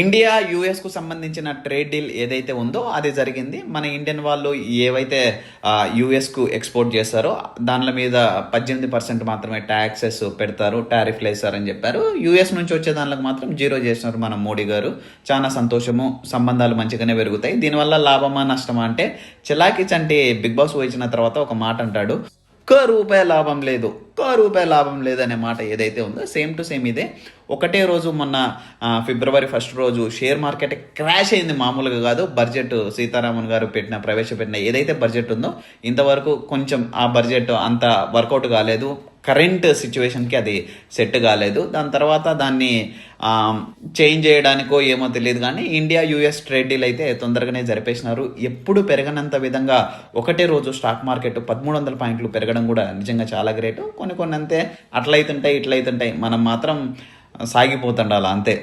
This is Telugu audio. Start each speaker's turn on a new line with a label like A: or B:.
A: ఇండియా యూఎస్కు సంబంధించిన ట్రేడ్ డీల్ ఏదైతే ఉందో అది జరిగింది. మన ఇండియన్ వాళ్ళు ఏవైతే యూఎస్కు ఎక్స్పోర్ట్ చేస్తారో దానిల మీద 18% మాత్రమే ట్యాక్సెస్ పెడతారు, టారిఫ్లు వేస్తారని చెప్పారు. యూఎస్ నుంచి వచ్చే దానిలకు మాత్రం జీరో చేసినారు మన మోడీ గారు. చాలా సంతోషము, సంబంధాలు మంచిగానే పెరుగుతాయి. దీనివల్ల లాభమా నష్టమా అంటే చిలాకి చంటి బిగ్ బాస్ వచ్చిన తర్వాత ఒక మాట అంటాడు, రూపాయి లాభం లేదు, రూపాయి లాభం లేదు అనే మాట ఏదైతే ఉందో సేమ్ టు సేమ్ ఇదే. ఒకటే రోజు మొన్న ఫిబ్రవరి 1 రోజు షేర్ మార్కెట్ క్రాష్ అయింది, మామూలుగా కాదు. బడ్జెట్ సీతారామన్ గారు ప్రవేశపెట్టిన ఏదైతే బడ్జెట్ ఉందో ఇంతవరకు కొంచెం ఆ బడ్జెట్ అంత వర్కౌట్ కాలేదు. కరెంట్ సిచ్యువేషన్కి అది సెట్ కాలేదు. దాని తర్వాత దాన్ని చేంజ్ చేయడానికో ఏమో తెలియదు, కానీ ఇండియా యూఎస్ ట్రేడ్ డీల్ అయితే తొందరగానే జరిపేసినారు. ఎప్పుడు పెరగనంత విధంగా ఒకటే రోజు స్టాక్ మార్కెట్ 1300 పాయింట్లు పెరగడం కూడా నిజంగా చాలా గ్రేట్. కొన్ని అంతే అట్లయితుంటాయి ఇట్లయితుంటాయి, మనం మాత్రం సాగిపోతుండాలి అంతే.